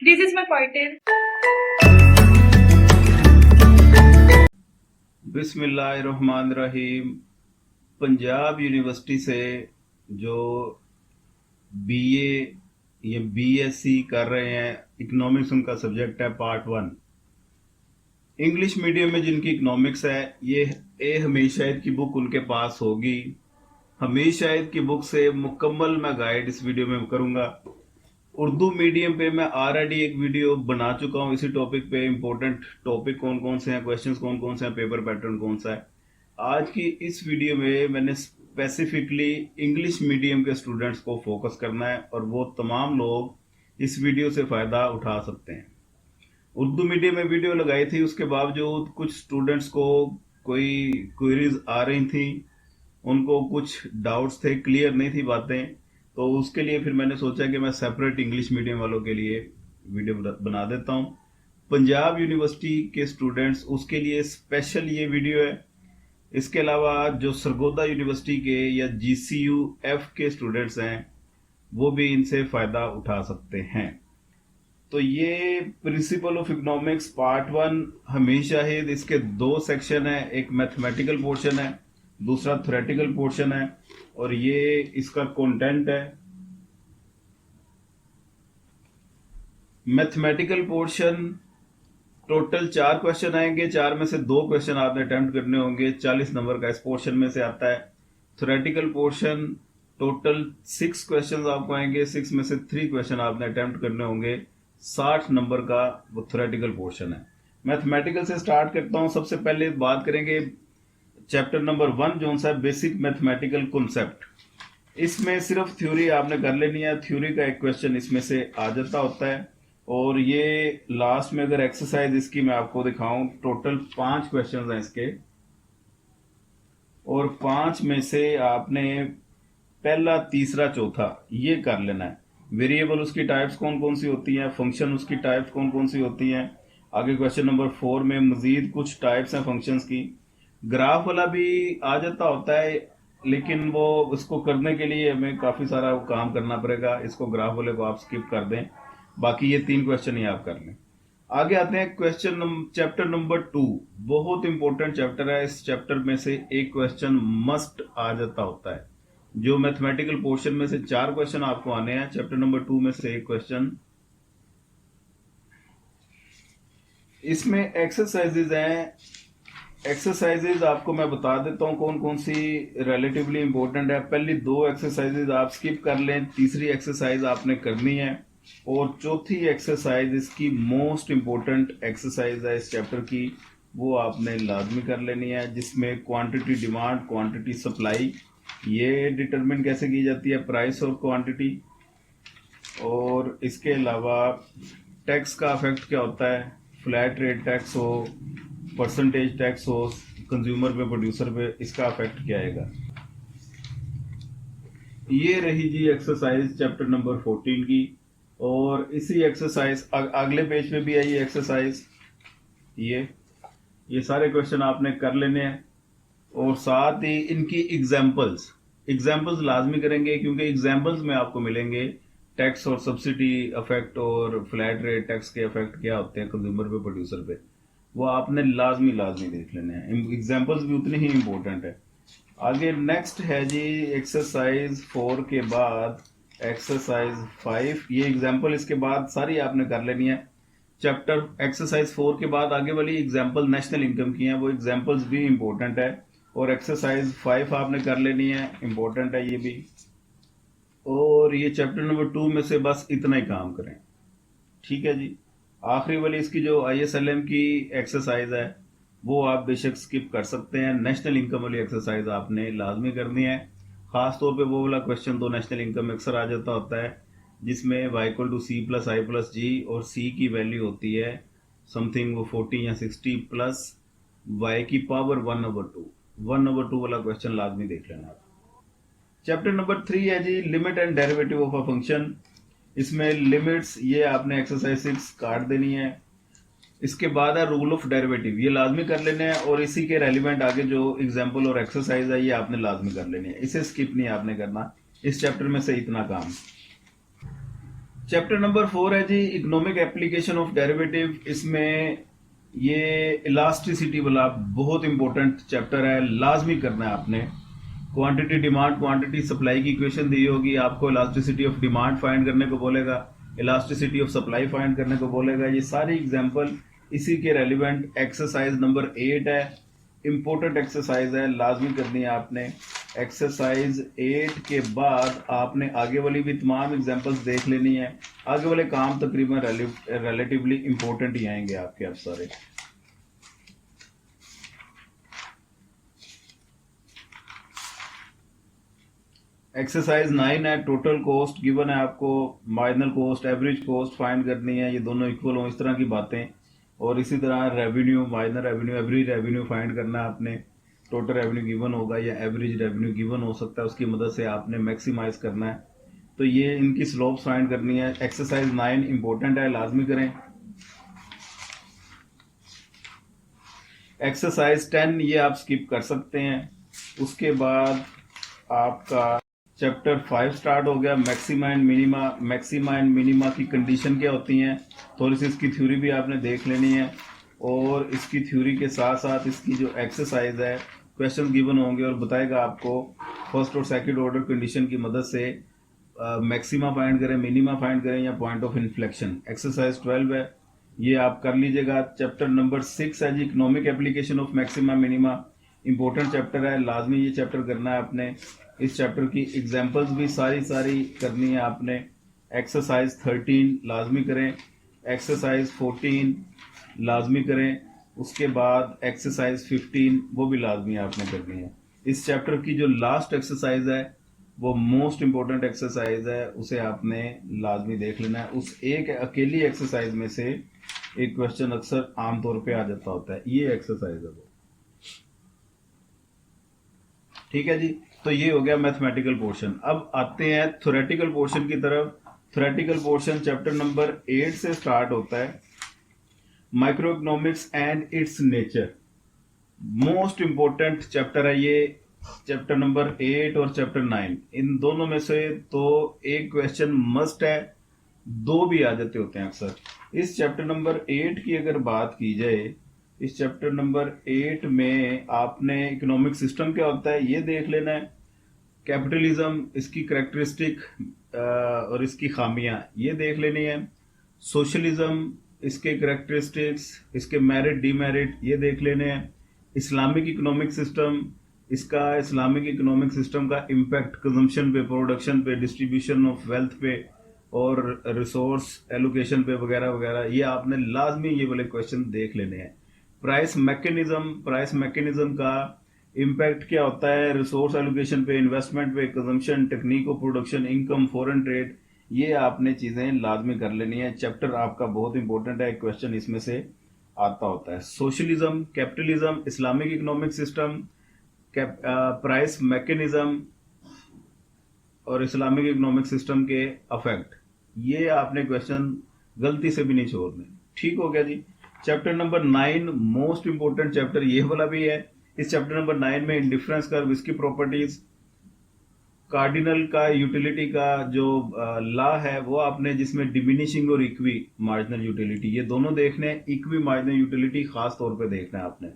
This is my pointer. बिस्मिल्लाहिर्रहमानिर्रहीम। Punjab university से जो बीए या बीएससी कर रहे हैं, इकोनॉमिक्स उनका सब्जेक्ट है, पार्ट 1। इंग्लिश मीडियम में जिनकी इकोनॉमिक्स है, ये हमीद शाहिद की बुक उनके पास होगी। हमीद शाहिद की बुक से मुकम्मल मैं गाइड इस वीडियो में करूंगा। उर्दू मीडियम पे मैं ऑलरेडी एक वीडियो बना चुका हूं इसी टॉपिक पे। इंपॉर्टेंट टॉपिक कौन कौन से हैं, क्वेश्चंस कौन कौन से हैं, पेपर पैटर्न कौन सा है। आज की इस वीडियो में मैंने स्पेसिफिकली इंग्लिश मीडियम के स्टूडेंट्स को फोकस करना है और वो तमाम लोग इस वीडियो से फायदा उठा सकते हैं। उर्दू मीडियम में वीडियो लगाई थी, उसके बावजूद कुछ स्टूडेंट्स को कोई क्वेरीज आ रही थी, उनको कुछ डाउट्स थे, क्लियर नहीं थी बातें। तो उसके लिए फिर मैंने सोचा कि मैं सेपरेट इंग्लिश मीडियम वालों के लिए वीडियो बना देता हूं। पंजाब यूनिवर्सिटी के स्टूडेंट्स, उसके लिए स्पेशल ये वीडियो है। इसके अलावा जो सरगोदा यूनिवर्सिटी के या जीसीयू एफ के स्टूडेंट्स हैं, वो भी इनसे फायदा उठा सकते हैं। तो ये principle of economics part 1 Hamid Shahid, इसके 2 सेक्शन है। एक मैथमेटिकल पोर्शन है, दूसरा थ्योरेटिकल पोर्शन है, और ये इसका कंटेंट है। मैथमेटिकल पोर्शन टोटल 4 क्वेश्चन आएंगे, 4 में से 2 क्वेश्चन आपने अटेम्प्ट करने होंगे, 40 नंबर का इस पोर्शन में से आता है। थ्योरेटिकल पोर्शन टोटल 6 क्वेश्चन आपको आएंगे, 6 में से 3 क्वेश्चन आपने अटेम्प्ट करने होंगे। 60 नंबर का वो थ्योरेटिकल पोर्शन है। मैथमेटिकल से स्टार्ट करता हूं। सबसे पहले बात करेंगे चैप्टर नंबर 1 जो सा बेसिक मैथमेटिकल कॉन्सेप्ट। इसमें सिर्फ थ्योरी आपने कर लेनी है। थ्योरी का एक क्वेश्चन इसमें से आ जाता होता है, और ये लास्ट में अगर एक्सरसाइज इसकी मैं आपको दिखाऊं, टोटल 5 क्वेश्चन हैं इसके, और 5 में से आपने पहला, तीसरा, चौथा ये कर लेना है। वेरिएबल उसकी टाइप्स कौन कौन सी होती हैं, फंक्शन उसकी टाइप्स कौन कौन सी होती हैं। आगे क्वेश्चन नंबर 4 में मजीद कुछ टाइप्स हैं फंक्शंस की। ग्राफ वाला भी आ जाता होता है, लेकिन वो उसको करने के लिए हमें काफी सारा काम करना पड़ेगा। इसको ग्राफ वाले को आप स्किप कर दें, बाकी ये 3 क्वेश्चन ही आप कर लें। आगे आते हैं चैप्टर नंबर 2। बहुत इंपॉर्टेंट चैप्टर है। इस चैप्टर में से एक क्वेश्चन मस्ट आ जाता होता है। जो मैथमेटिकल पोर्शन में से 4 क्वेश्चन आपको आने हैं, चैप्टर नंबर 2 में से एक क्वेश्चन। इसमें एक्सरसाइजेज हैं। एक्सरसाइजेज आपको मैं बता देता हूं कौन कौन सी रिलेटिवली इंपॉर्टेंट है। पहली 2 एक्सरसाइजेज आप स्किप कर लें, तीसरी एक्सरसाइज आपने करनी है, और चौथी एक्सरसाइज इसकी मोस्ट इंपॉर्टेंट एक्सरसाइज है इस चैप्टर की, वो आपने लाजमी कर लेनी है, जिसमें क्वांटिटी डिमांड, क्वांटिटी सप्लाई, ये डिटरमिन कैसे की जाती है, प्राइस और क्वांटिटी। और इसके अलावा टैक्स का इफेक्ट क्या होता है, फ्लैट रेट टैक्स हो, परसेंटेज टैक्स हो, कंज्यूमर पे, प्रोड्यूसर पे, इसका इफेक्ट क्या आएगा। ये रही जी एक्सरसाइज चैप्टर नंबर 14 की। और इसी एक्सरसाइज अगले पेज पे भी है ये एक्सरसाइज। ये सारे क्वेश्चन आपने कर लेने हैं, और साथ ही इनकी एग्जाम्पल्स लाजमी करेंगे, क्योंकि एग्जाम्पल्स में आपको मिलेंगे टैक्स और सब्सिडी इफेक्ट और फ्लैट रेट टैक्स के इफेक्ट क्या होते हैं कंज्यूमर पे, प्रोड्यूसर पे। वो आपने लाजमी देख लेने हैं। एग्जाम्पल्स भी उतनी ही इंपॉर्टेंट है। आगे नेक्स्ट है जी एक्सरसाइज 4 के बाद एक्सरसाइज 5। ये एग्जाम्पल इसके बाद सारी आपने कर लेनी है। चैप्टर एक्सरसाइज 4 के बाद आगे वाली एग्जाम्पल नेशनल इनकम की हैं, वो एग्जाम्पल्स भी इंपॉर्टेंट है। और एक्सरसाइज 5 आपने कर लेनी है, इंपॉर्टेंट है ये भी। और ये चैप्टर नंबर 2 में से बस इतना ही काम करें, ठीक है जी। आखिरी वाली इसकी जो ISLM की एक्सरसाइज है, वो आप बेशक स्किप कर सकते हैं। नेशनल इनकम वाली एक्सरसाइज आपने लाजमी करनी है। खास तौर पे वो वाला क्वेश्चन तो नेशनल इनकम में अक्सर आ जाता होता है, जिसमें y=c+i+g और c की वैल्यू होती है समथिंग वो 40 या 60 प्लस y की पावर 1/2। 1/2 वाला क्वेश्चन लाजमी देख लेना। चैप्टर नंबर 3 है जी limit and derivative of a function. इसमें लिमिट्स, ये आपने एक्सरसाइज 6 काट देनी है। इसके बाद है रूल ऑफ डेरिवेटिव, ये लाजमी कर लेने हैं, और इसी के रेलिवेंट आगे जो एग्जाम्पल और एक्सरसाइज है ये आपने लाजमी कर लेनी है। इसे स्किप नहीं आपने करना। इस चैप्टर में से इतना काम। चैप्टर नंबर 4 है जी इकोनॉमिक एप्लीकेशन ऑफ डेरिवेटिव। इसमें ये इलास्टिसिटी वाला बहुत इंपॉर्टेंट चैप्टर है, लाजमी करना है आपने। क्वांटिटी डिमांड क्वांटिटी सप्लाई की इक्वेशन दी होगी, आपको इलास्टिसिटी ऑफ डिमांड फाइंड करने को बोलेगा, इलास्टिसिटी ऑफ सप्लाई फाइंड करने को बोलेगा। ये सारी एग्जांपल इसी के रेलिवेंट एक्सरसाइज नंबर 8 है, इंपॉर्टेंट एक्सरसाइज है, लाजमी करनी है आपने। एक्सरसाइज 8 के बाद आपने आगे वाली भी तमाम एग्जांपल्स देख लेनी है। आगे वाले काम तकरीबन रिलेटिवली इंपॉर्टेंट ही आएंगे आपके अब सारे। एक्सरसाइज 9 है, टोटल कॉस्ट गिवन है आपको, marginal cost average cost find करनी है, ये दोनों इक्वल हो इस तरह की बातें। और इसी तरह revenue, marginal revenue, average revenue find करना है आपने। टोटल रेवेन्यू गिवन होगा या एवरेज रेवेन्यू गिवन हो सकता है, उसकी मदद से आपने मैक्सिमाइज करना है। तो ये इनकी स्लोप्स फाइंड करनी है। एक्सरसाइज 9 इंपॉर्टेंट है, लाजमी करें। एक्सरसाइज 10 ये आप स्किप कर सकते हैं। उसके बाद आपका चैप्टर 5 स्टार्ट हो गया, maxima and minima. Maxima and minima की कंडीशन क्या होती हैं, थोड़ी सी इसकी थ्योरी भी आपने देख लेनी है। और इसकी थ्योरी के साथ साथ इसकी जो एक्सरसाइज है, क्वेश्चन गिवन होंगे और बताएगा आपको फर्स्ट और सेकंड ऑर्डर कंडीशन की मदद से मैक्सिमा फाइंड करें, मिनिमा फाइंड करें या पॉइंट ऑफ इन्फ्लेक्शन। एक्सरसाइज 12 है, ये आप कर लीजिएगा। चैप्टर नंबर 6 है जी economic application of maxima minima. Important chapter है, लाजमी ये चैप्टर करना है आपने। इस चैप्टर की एग्जांपल्स भी सारी करनी है आपने। एक्सरसाइज 13 लाजमी करें, एक्सरसाइज 14 लाजमी करें। उसके बाद एक्सरसाइज 15 वो भी लाजमी आपने करनी है। इस चैप्टर की जो लास्ट एक्सरसाइज है वो मोस्ट इंपॉर्टेंट एक्सरसाइज है, उसे आपने लाजमी देख लेना है। उस एक अकेली एक्सरसाइज में से एक क्वेश्चन अक्सर आमतौर पे आ जाता होता है, ये एक्सरसाइज है वो। ठीक है जी, तो ये हो गया मैथमेटिकल पोर्शन। अब आते हैं थ्योरेटिकल पोर्शन की तरफ। थ्योरेटिकल पोर्शन चैप्टर नंबर 8 से स्टार्ट होता है, micro economics and it's nature. Most important chapter है ये, चैप्टर नंबर 8 और चैप्टर 9। इन दोनों में से तो एक क्वेश्चन मस्ट है, दो भी आ जाते होते हैं अक्सर। इस चैप्टर नंबर 8 की अगर बात की जाए, इस चैप्टर नंबर 8 में आपने इकोनॉमिक सिस्टम क्या होता है ये देख लेना है। कैपिटलिज्म, इसकी करेक्टरिस्टिक और इसकी खामियां ये देख लेनी है। सोशलिज्म, इसके करेक्टरिस्टिक्स, इसके मेरिट डीमेरिट ये देख लेने हैं। इस्लामिक इकोनॉमिक सिस्टम, इसका इस्लामिक इकोनॉमिक सिस्टम का इम्पैक्ट कंजम्पशन पे, प्रोडक्शन पे, डिस्ट्रीब्यूशन ऑफ वेल्थ पे और रिसोर्स एलोकेशन पे वगैरह वगैरह, ये आपने लाजमी ये वाले क्वेश्चन देख लेने हैं। प्राइस मैकेनिज्म, प्राइस मैकेनिज्म का इम्पैक्ट क्या होता है रिसोर्स एलोकेशन पे, इन्वेस्टमेंट पे, consumption, technique of production, income, foreign trade, ये आपने चीजें लाजमी कर लेनी है। चैप्टर आपका बहुत इंपॉर्टेंट है, क्वेश्चन इसमें से आता होता है। Socialism, capitalism, Islamic economic system, price mechanism और इस्लामिक इकोनॉमिक सिस्टम के अफेक्ट, ये आपने क्वेश्चन गलती से भी नहीं छोड़ने। ठीक हो गया जी। Chapter number 9 most important chapter ये वाला भी है। इस चैप्टर नंबर 9 में इंडिफरेंस कर्व, इसकी प्रॉपर्टीज, कार्डिनल का यूटिलिटी का जो लॉ है वो आपने, जिसमें डिमिनिशिंग और इक्वी मार्जिनल यूटिलिटी ये दोनों देखने हैं। इक्वी मार्जिनल यूटिलिटी खास तौर पे देखना है आपने।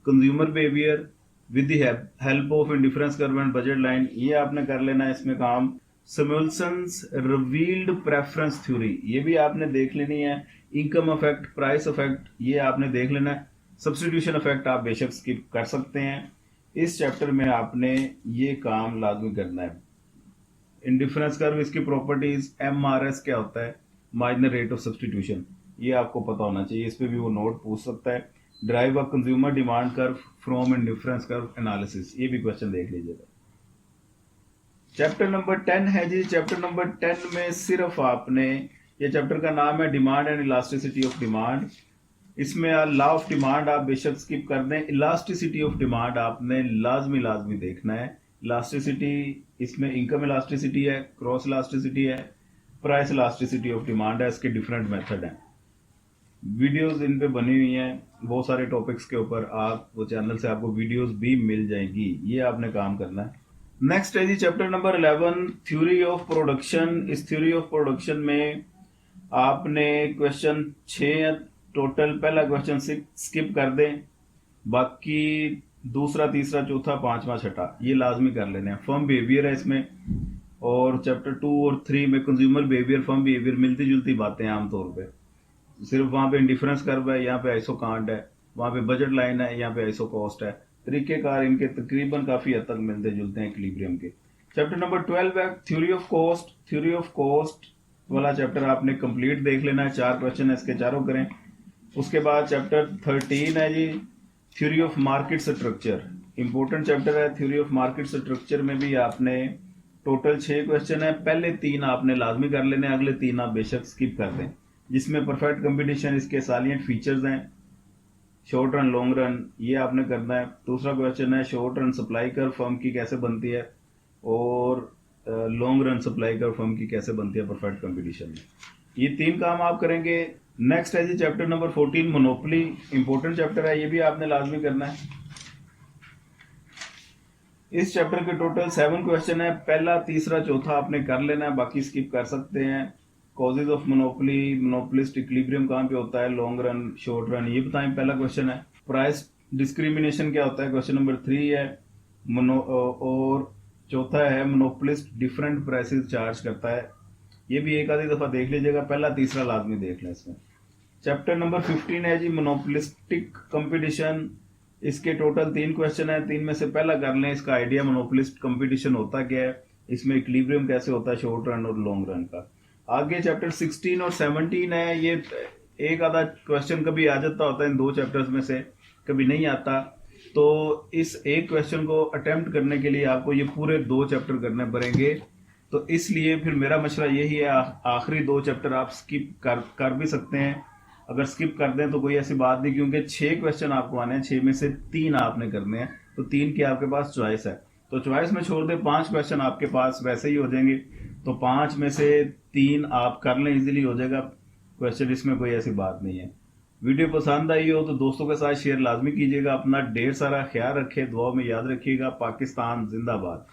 Consumer behaviour with the help of indifference curve and budget line, ये आपने कर लेना है इसमें काम। सिमुलसन्स रिवील्ड प्रेफरेंस थ्योरी, ये भी आपने देख लेनी है। इनकम इफेक्ट, प्राइस इफेक्ट, ये आपने देख लेना है। सब्सटीट्यूशन इफेक्ट आप बेशक स्किप कर सकते हैं। इस चैप्टर में आपने ये काम लाजमी करना है। इंडिफरेंस कर्व, इसकी प्रॉपर्टीज, एमआरएस क्या होता है, मार्जिनल रेट ऑफ सब्सटीट्यूशन, ये आपको पता होना चाहिए, इस पे भी वो नोट पूछ सकता है। Drive a consumer demand curve from indifference curve analysis, ये भी क्वेश्चन देख लीजिएगा। चैप्टर नंबर 10 है जी। चैप्टर नंबर 10 में सिर्फ आपने, ये चैप्टर का नाम है demand and elasticity of demand. इसमें लॉ ऑफ डिमांड आप बेशक स्किप कर दें। इलास्टिसिटी ऑफ डिमांड आपने लाजमी देखना है। इलास्टिसिटी, इसमें इनकम इलास्टिसिटी है, क्रॉस इलास्टिसिटी है, प्राइस इलास्टिसिटी ऑफ डिमांड है, इसके डिफरेंट मेथड हैं। वीडियोस इन पे बनी हुई हैं बहुत सारे टॉपिक्स के ऊपर, आप वो चैनल से आपको वीडियोस भी मिल जाएंगी। ये आपने काम करना है। नेक्स्ट है जी chapter number 11 theory of production. इस थ्योरी ऑफ प्रोडक्शन में आपने क्वेश्चन 6 टोटल, पहला क्वेश्चन स्किप कर दें, बाकी दूसरा तीसरा चौथा पांचवा छठा ये लाजमी कर लेने हैं। फर्म बिहेवियर है इसमें, और चैप्टर 2 और 3 में कंज्यूमर बिहेवियर फर्म बिहेवियर मिलती जुलती बातें हैं आमतौर पे। सिर्फ वहां पे इंडिफरेंस कर्व है, यहाँ पे आइसो कांट है, वहां पे बजट लाइन है, यहाँ पे आइसो कॉस्ट है। तरीकेकार इनके तकरीबन काफी हद तक मिलते जुलते हैं इक्विलिब्रियम के। चैप्टर नंबर 12 है theory of cost. Theory of cost वाला चैप्टर आपने कंप्लीट देख लेना है, 4 क्वेश्चन है इसके, चारों करें। उसके बाद चैप्टर 13 है जी theory of market structure. Important chapter है। थ्योरी ऑफ मार्केट स्ट्रक्चर में भी आपने टोटल 6 क्वेश्चन है, पहले 3 आपने लाजमी कर लेने, अगले 3 आप बेशक स्किप कर दें। जिसमें परफेक्ट कंपटीशन, इसके सालियंट फीचर्स हैं, शॉर्ट रन लॉन्ग रन, ये आपने करना है। दूसरा क्वेश्चन है short run supply curve firm की कैसे बनती है, और long run supply curve firm की कैसे बनती है परफेक्ट कंपटीशन में। ये 3 काम आप करेंगे। नेक्स्ट है जी chapter number 14 monopoly. Important chapter है, ये भी आपने लाजमी करना है। इस चैप्टर के टोटल 7 क्वेश्चन है, पहला तीसरा चौथा आपने कर लेना है, बाकी स्किप कर सकते हैं। Causes of monopoly, monopolist equilibrium कहाँ पे होता है, लॉन्ग रन शॉर्ट रन, ये बताएं पहला क्वेश्चन है। प्राइस डिस्क्रिमिनेशन क्या होता है, क्वेश्चन नंबर 3 है। और चौथा है मोनोपोलिस्ट डिफरेंट प्राइसेस चार्ज करता है, ये भी एक आधी दफा देख लीजिएगा, पहला तीसरा लाजमी देख लें इसमें। चैप्टर नंबर 15 है जी मोनोपोलिस्टिक कंपटीशन। इसके टोटल 3 क्वेश्चन है, 3 में से पहला कर लें, इसका आइडिया मोनोपोलिस्ट कंपटीशन होता क्या है, इसमें इक्विलिब्रियम कैसे होता है शॉर्ट रन और लॉन्ग रन का। आगे चैप्टर 16 और 17 है, ये एक आधा क्वेश्चन कभी आ जाता होता है इन 2 चैप्टर्स में से, कभी नहीं आता। तो इस एक क्वेश्चन को अटेम्प्ट करने के लिए आपको ये पूरे 2 चैप्टर करने पड़ेंगे। तो इसलिए फिर मेरा मशवरा यही है, आखिरी 2 चैप्टर आप स्किप कर भी सकते हैं। अगर स्किप कर दें तो कोई ऐसी बात नहीं, क्योंकि 6 क्वेश्चन आपको आने हैं, 6 में से 3 आपने करने हैं, तो 3 की आपके पास चॉइस है। तो चॉइस में छोड़ दें, 5 क्वेश्चन आपके पास वैसे ही हो जाएंगे, तो 5 में से 3 आप कर लें, इजीली हो जाएगा क्वेश्चन, इसमें कोई ऐसी बात नहीं है। वीडियो पसंद आई हो तो दोस्तों के साथ शेयर लाजमी कीजिएगा। अपना ढेर सारा ख्याल रखें, दुआ में याद रखिएगा। पाकिस्तान जिंदाबाद।